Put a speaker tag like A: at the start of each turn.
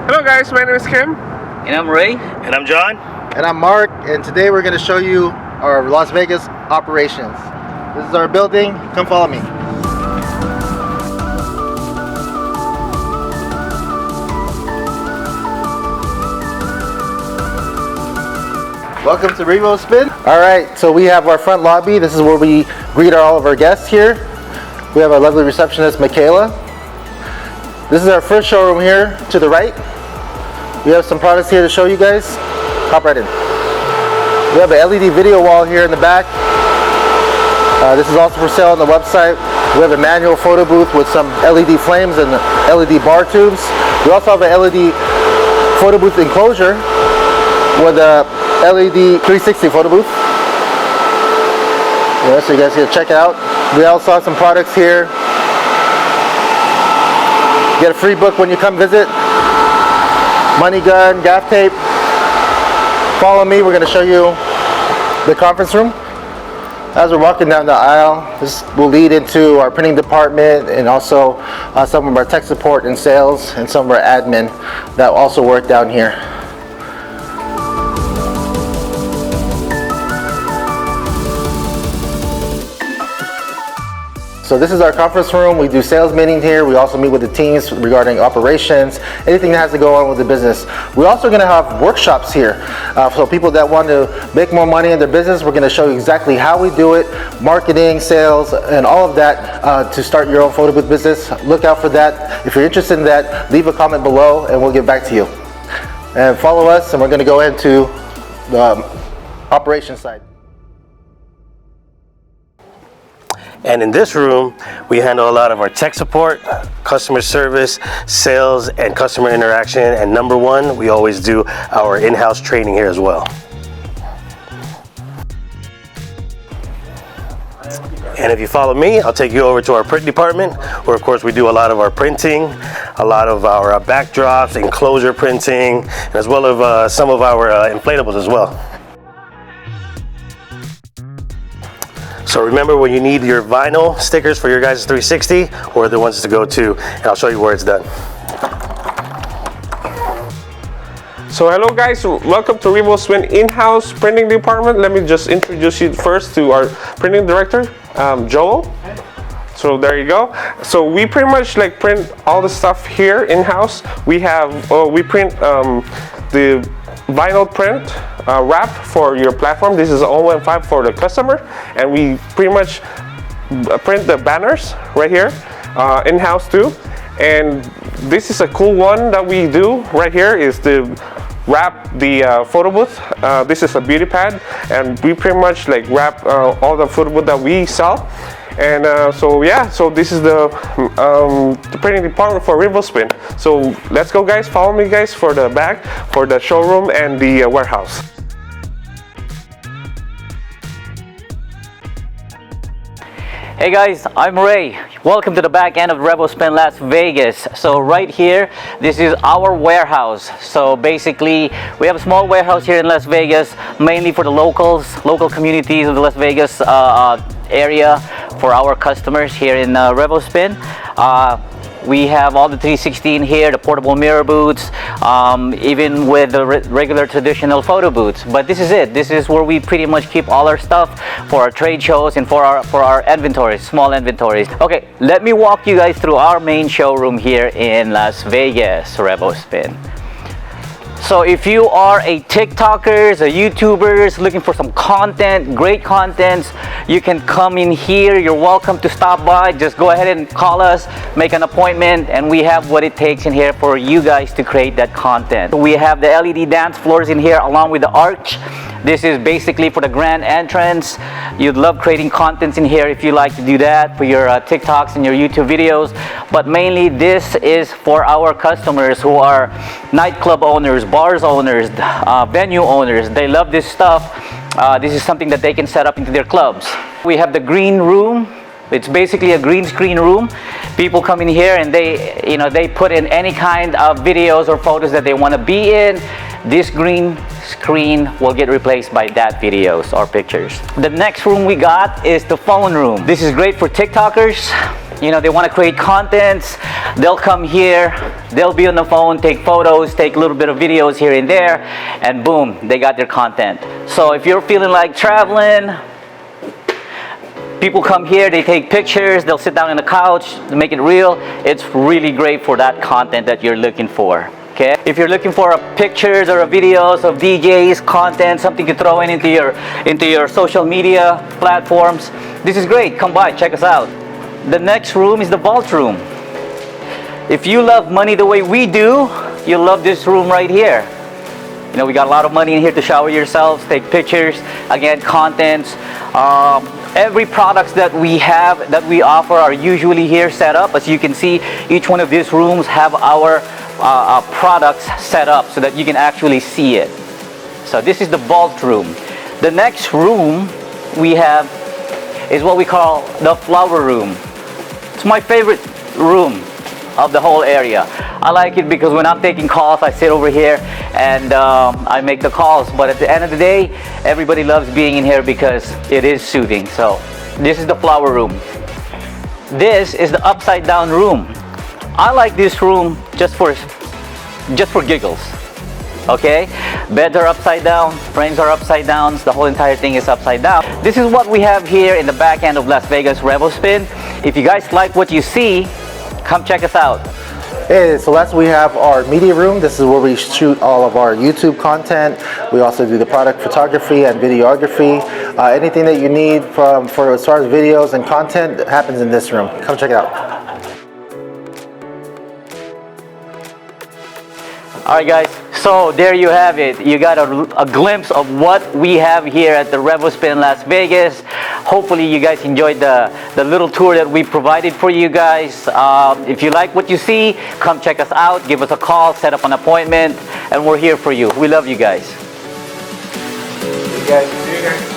A: Hello guys, my name is Kim.
B: And I'm Ray.
C: And I'm John.
D: And I'm Mark, and today we're going to show you our Las Vegas operations. This is our building. Come follow me. Welcome to RevoSpin. All right, so we have our front lobby. This is where we greet all of our guests here. We have our lovely receptionist, Michaela. This is our first showroom here to the right. We have some products here to show you guys. Hop right in. We have an LED video wall here in the back. This is also for sale on the website. We have a manual photo booth with some LED flames and LED bar tubes. We also have an LED photo booth enclosure with a LED 360 photo booth. Yeah, so you guys can check it out. We also have some products here. Get a free book when you come visit. Money gun, gaff tape. Follow me, we're going to show you the conference room. As we're walking down the aisle, this will lead into our printing department and also some of our tech support and sales and some of our admin that also work down here. So this is our conference room. We do sales meetings here. We also meet with the teams regarding operations, anything that has to go on with the business. We're also going to have workshops here. So people that want to make more money in their business, we're going to show you exactly how we do it, marketing, sales, and all of that to start your own photo booth business. Look out for that. If you're interested in that, leave a comment below and we'll get back to you. And follow us, and we're going to go into the operations side.
C: And in this room, we handle a lot of our tech support, customer service, sales, and customer interaction. And number one, we always do our in-house training here as well. And if you follow me, I'll take you over to our print department, where of course we do a lot of our printing, a lot of our backdrops, enclosure printing, as well as some of our inflatables as well. So remember, when you need your vinyl stickers for your guys' 360, or the ones to go to, and I'll show you where it's done.
A: So hello guys, welcome to RevoSpin in-house printing department. Let me just introduce you first to our printing director, Joel. So there you go. So we pretty much like print all the stuff here in-house. We have, we print the vinyl print wrap for your platform. This is 015 for the customer, and we pretty much print the banners right here in-house too. And this is a cool one that we do right here, is to wrap the photo booth. This is a beauty pad, and we pretty much like wrap all the photo booth that we sell. And so yeah, so this is the printing department for RevoSpin. So let's go guys, follow me guys for the back, for the showroom and the warehouse.
B: Hey guys, I'm Ray. Welcome to the back end of RevoSpin Las Vegas. So right here, this is our warehouse. So basically, we have a small warehouse here in Las Vegas, mainly for the local communities of the Las Vegas area, for our customers here in RevoSpin. We have all the 360 in here, the portable mirror booths, even with the regular traditional photo booths. But this is it. This is where we pretty much keep all our stuff for our trade shows and for our inventories, small inventories. Okay, let me walk you guys through our main showroom here in Las Vegas, RevoSpin. So if you are a TikTokers, a YouTubers looking for some content, great contents, you can come in here. You're welcome to stop by. Just go ahead and call us, make an appointment, and we have what it takes in here for you guys to create that content. We have the LED dance floors in here along with the arch. This is basically for the grand entrance. You'd love creating contents in here if you like to do that for your TikToks and your YouTube videos. But mainly this is for our customers who are nightclub owners, bars owners, venue owners. They love this stuff. This is something that they can set up into their clubs. We have the green room. It's basically a green screen room. People come in here and they put in any kind of videos or photos that they want to be in. This green screen will get replaced by that videos or pictures. The next room we got is the phone room. This is great for TikTokers, you know, they want to create contents, they'll come here, they'll be on the phone, take photos, take a little bit of videos here and there, and boom, they got their content. So if you're feeling like traveling, people come here, they take pictures, they'll sit down on the couch to make it real. It's really great for that content that you're looking for. Okay? If you're looking for pictures or videos of DJs, content, something to throw into your social media platforms, this is great. Come by, check us out. The next room is the vault room. If you love money the way we do, you'll love this room right here. You know, we got a lot of money in here to shower yourselves, take pictures, again, contents. Every products that we have, that we offer, are usually here set up. As you can see, each one of these rooms have our products set up so that you can actually see it. So this is the vault room. The next room we have is what we call the flower room. It's my favorite room of the whole area. I like it because when I'm taking calls, I sit over here and I make the calls. But at the end of the day, everybody loves being in here because it is soothing. So this is the flower room. This is the upside down room. I like this room just for giggles. Okay, beds are upside down, frames are upside down, the whole entire thing is upside down. This is what we have here in the back end of Las Vegas RevoSpin. If you guys like what you see, come check us out.
D: Hey, so last we have our media room. This is where we shoot all of our YouTube content. We also do the product photography and videography. Anything that you need for as far as videos and content happens in this room. Come check it out.
B: Alright guys, so there you have it. You got a glimpse of what we have here at the RevoSpin Las Vegas. Hopefully you guys enjoyed the little tour that we provided for you guys. If you like what you see, come check us out, give us a call, set up an appointment, and we're here for you. We love you guys.
A: See you guys.